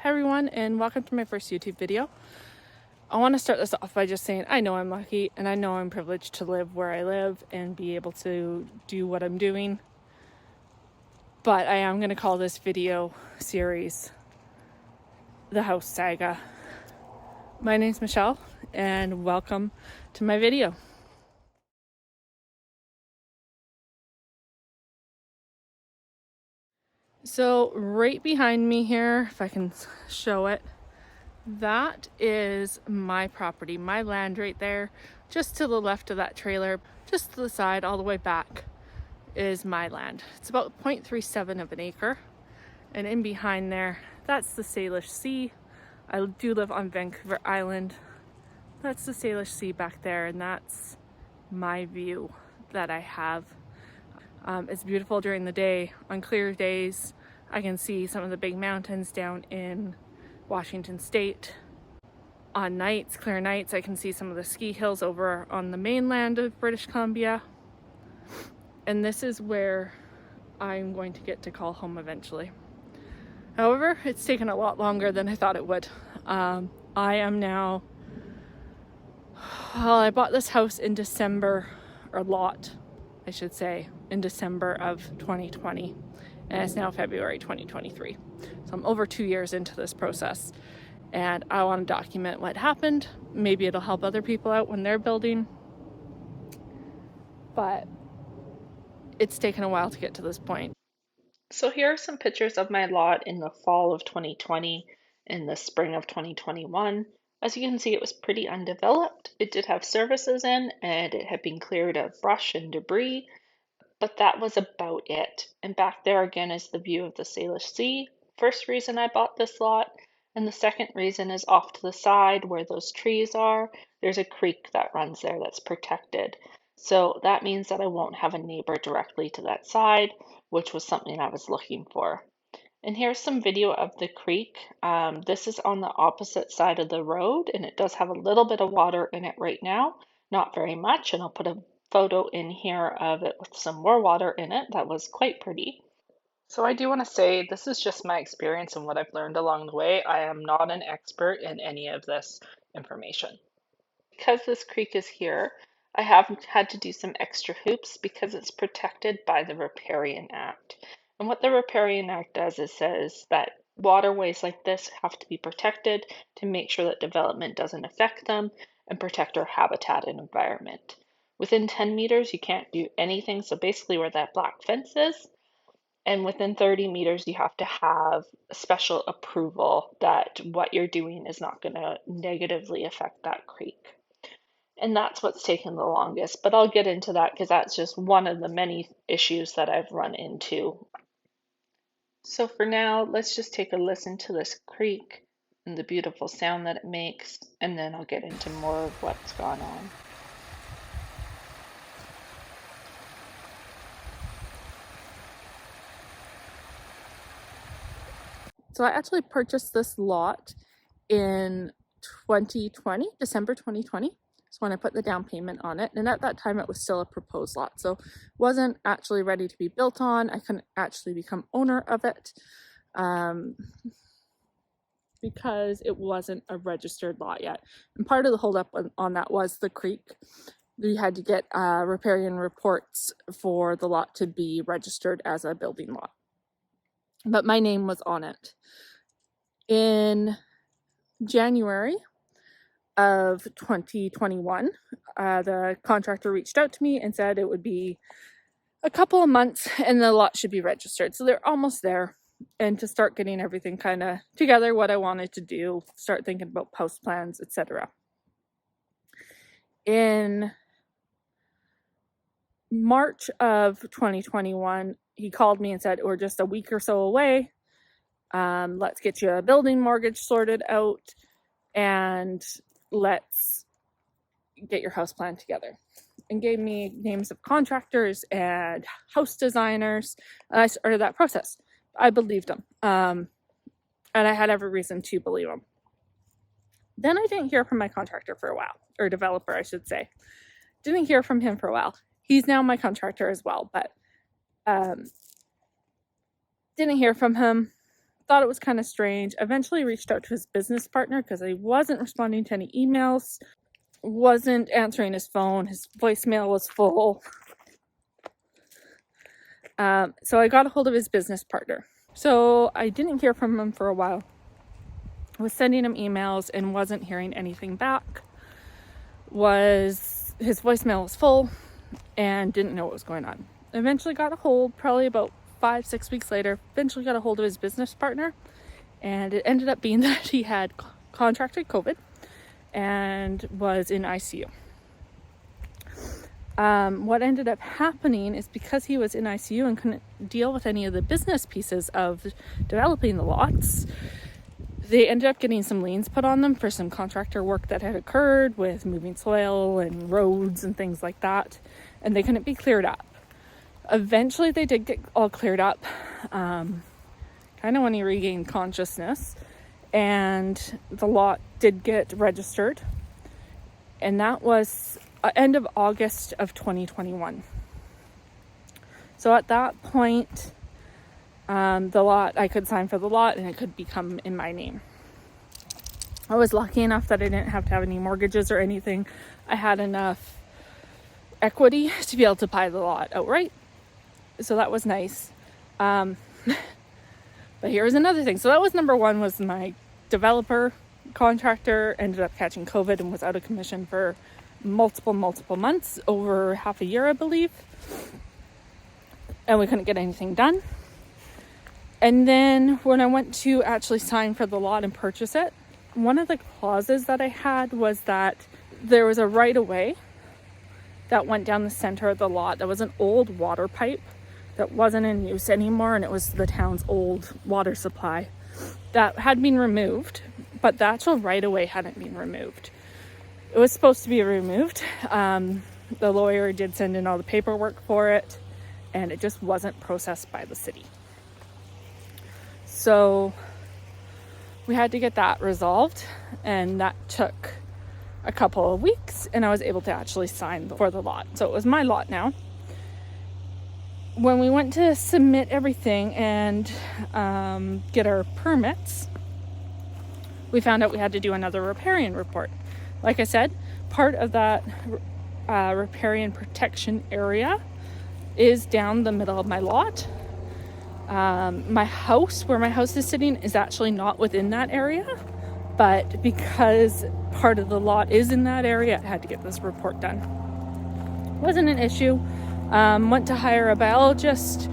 Hi everyone, and welcome to my first YouTube video. I want to start this off by just saying I know I'm lucky and I know I'm privileged to live where I live and be able to do what I'm doing. But I am going to call this video series The House Saga. My name's Michelle and welcome to my video. So right behind me here, if I can show it, that is my property, my land right there. Just to the left of that trailer, just to the side, all the way back is my land. It's about 0.37 of an acre. And in behind there, that's the Salish Sea. I do live on Vancouver Island. That's the Salish Sea back there, and that's my view that I have. It's beautiful during the day. On clear days, I can see some of the big mountains down in Washington State. On nights, clear nights, I can see some of the ski hills over on the mainland of British Columbia. And this is where I'm going to get to call home eventually. However, it's taken a lot longer than I thought it would. I bought this house in December, or lot, I should say, in December of 2020. And it's now February 2023. So I'm over 2 years into this process. And I want to document what happened. Maybe it'll help other people out when they're building. But it's taken a while to get to this point. So here are some pictures of my lot in the fall of 2020 and the spring of 2021. As you can see, it was pretty undeveloped. It did have services in and it had been cleared of brush and debris, but that was about it. And back there again is the view of the Salish Sea. First reason I bought this lot. And the second reason is off to the side where those trees are, there's a creek that runs there that's protected. So that means that I won't have a neighbor directly to that side, which was something I was looking for. And here's some video of the creek. This is on the opposite side of the road, and it does have a little bit of water in it right now, not very much, and I'll put a photo in here of it with some more water in it. That was quite pretty. So I do want to say this is just my experience and what I've learned along the way. I am not an expert in any of this information. Because this creek is here, I have had to do some extra hoops because it's protected by the Riparian Act. And what the Riparian Act does is says that waterways like this have to be protected to make sure that development doesn't affect them and protect our habitat and environment. Within 10 meters, you can't do anything. So basically where that black fence is, and within 30 meters, you have to have special approval that what you're doing is not going to negatively affect that creek. And that's what's taken the longest, but I'll get into that because that's just one of the many issues that I've run into. So for now, let's just take a listen to this creek and the beautiful sound that it makes, and then I'll get into more of what's gone on. So I actually purchased this lot in 2020, December 2020. So when I put the down payment on it, and at that time it was still a proposed lot, so wasn't actually ready to be built on. I couldn't actually become owner of it because it wasn't a registered lot yet. And part of the holdup on that was the creek. We had to get riparian reports for the lot to be registered as a building lot. But my name was on it. In January of 2021, the contractor reached out to me and said it would be a couple of months and the lot should be registered. So they're almost there. And to start getting everything kind of together, what I wanted to do, start thinking about post plans, etc. In March of 2021, he called me and said, we're just a week or so away. Let's get you a building mortgage sorted out and let's get your house plan together. And gave me names of contractors and house designers. And I started that process. I believed him. And I had every reason to believe him. Then I didn't hear from my contractor for a while, or developer, I should say. Didn't hear from him for a while. He's now my contractor as well, but didn't hear from him. thought it was kind of strange. Eventually reached out to his business partner because he wasn't responding to any emails, wasn't answering his phone, his voicemail was full. So I got a hold of his business partner. So I didn't hear from him for a while. I was sending him emails and wasn't hearing anything back. His voicemail was full and didn't know what was going on. Eventually got a hold, probably about 5-6 weeks later, eventually got a hold of his business partner, and it ended up being that he had contracted COVID and was in ICU. What ended up happening is because he was in ICU and couldn't deal with any of the business pieces of developing the lots, they ended up getting some liens put on them for some contractor work that had occurred with moving soil and roads and things like that, and they couldn't be cleared up. Eventually they did get all cleared up, kind of when he regained consciousness, and the lot did get registered, and that was end of August of 2021. So at that point, I could sign for the lot and it could become in my name. I was lucky enough that I didn't have to have any mortgages or anything. I had enough equity to be able to buy the lot outright. So that was nice. But here's another thing. So that was number one, was my developer contractor ended up catching COVID and was out of commission for multiple months, over half a year, I believe. And we couldn't get anything done. And then when I went to actually sign for the lot and purchase it, one of the clauses that I had was that there was a right of way that went down the center of the lot. That was an old water pipe that wasn't in use anymore, and it was the town's old water supply that had been removed, but the actual right of way hadn't been removed. It was supposed to be removed. The lawyer did send in all the paperwork for it, and it just wasn't processed by the city. So we had to get that resolved, and that took a couple of weeks, and I was able to actually sign for the lot. So it was my lot now. When we went to submit everything and get our permits, we found out we had to do another riparian report. Like I said, part of that riparian protection area is down the middle of my lot. My house, where my house is sitting, is actually not within that area, but because part of the lot is in that area, I had to get this report done. Wasn't an issue. Went to hire a biologist.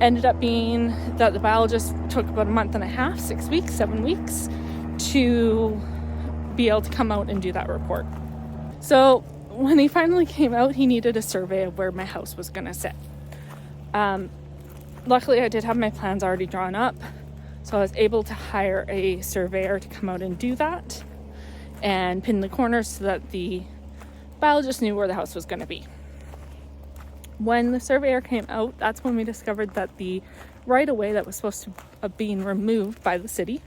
Ended up being that the biologist took about a month and a half, 6 weeks, 7 weeks to be able to come out and do that report. So when he finally came out, he needed a survey of where my house was going to sit. Luckily, I did have my plans already drawn up, so I was able to hire a surveyor to come out and do that and pin the corners so that the biologist knew where the house was going to be. When the surveyor came out, that's when we discovered that the right-of-way that was supposed to have been removed by the city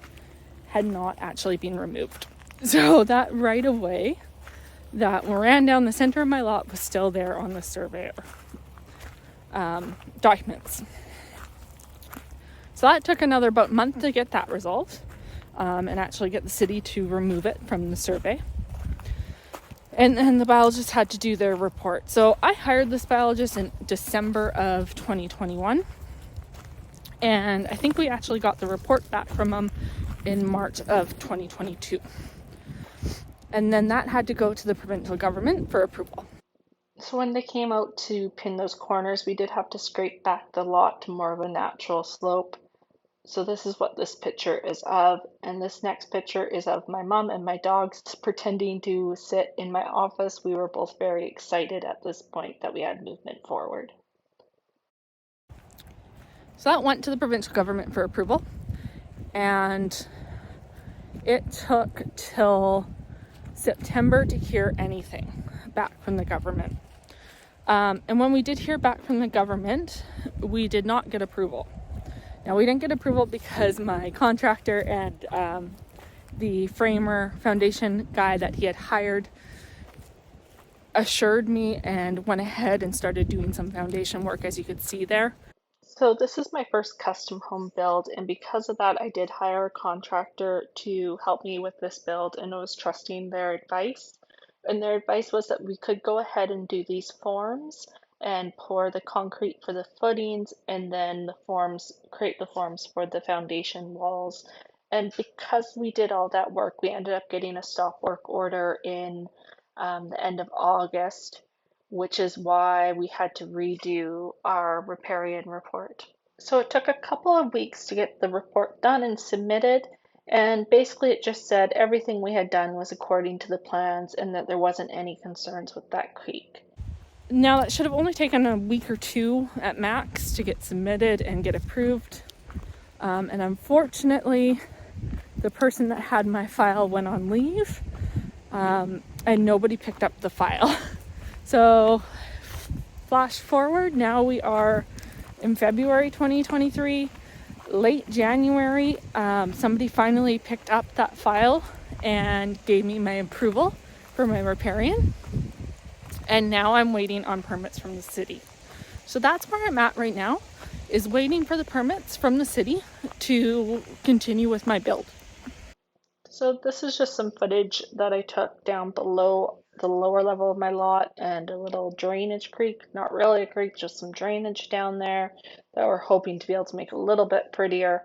had not actually been removed. So that right-of-way that ran down the center of my lot was still there on the surveyor documents. So that took another about month to get that resolved and actually get the city to remove it from the survey. And then the biologists had to do their report. So I hired this biologist in December of 2021. And I think we actually got the report back from him in March of 2022. And then that had to go to the provincial government for approval. So when they came out to pin those corners, we did have to scrape back the lot to more of a natural slope. So this is what this picture is of, and this next picture is of my mom and my dogs pretending to sit in my office. We were both very excited at this point that we had movement forward. So that went to the provincial government for approval, and it took till September to hear anything back from the government. And when we did hear back from the government, we did not get approval. Now, we didn't get approval because my contractor and the framer foundation guy that he had hired assured me and went ahead and started doing some foundation work, as you could see there. So this is my first custom home build, and because of that, I did hire a contractor to help me with this build, and I was trusting their advice. And their advice was that we could go ahead and do these forms and pour the concrete for the footings, and then the forms, create the forms for the foundation walls. And because we did all that work, we ended up getting a stop work order in the end of August, which is why we had to redo our riparian report. So it took a couple of weeks to get the report done and submitted, and basically it just said everything we had done was according to the plans and that there wasn't any concerns with that creek. Now that should have only taken a week or two at max to get submitted and get approved. And unfortunately, the person that had my file went on leave, and nobody picked up the file. So flash forward, now we are in February 2023, late January, somebody finally picked up that file and gave me my approval for my riparian. And now I'm waiting on permits from the city. So that's where I'm at right now, is waiting for the permits from the city to continue with my build. So this is just some footage that I took down below the lower level of my lot and a little drainage creek. Not really a creek, just some drainage down there that we're hoping to be able to make a little bit prettier.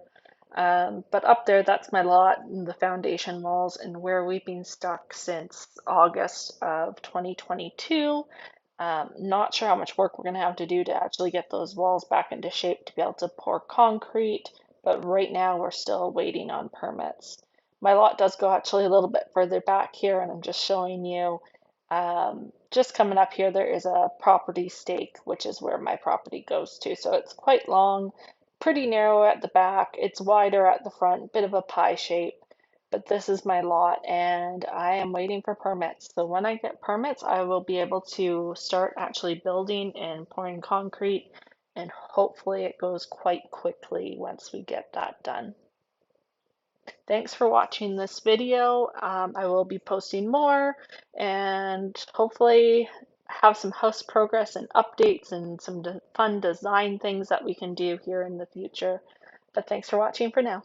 But up there, that's my lot and the foundation walls and where we've been stuck since August of 2022. Not sure how much work we're going to have to do to actually get those walls back into shape to be able to pour concrete, but right now we're still waiting on permits. My lot does go actually a little bit further back here, and I'm just showing you. Just coming up here, there is a property stake, which is where my property goes to. So it's quite long, pretty narrow at the back. It's wider at the front, bit of a pie shape. But this is my lot, and I am waiting for permits. So when I get permits, I will be able to start actually building and pouring concrete, and hopefully it goes quite quickly once we get that done. Thanks for watching this video. I will be posting more and hopefully have some house progress and updates and some fun design things that we can do here in the future. But thanks for watching for now.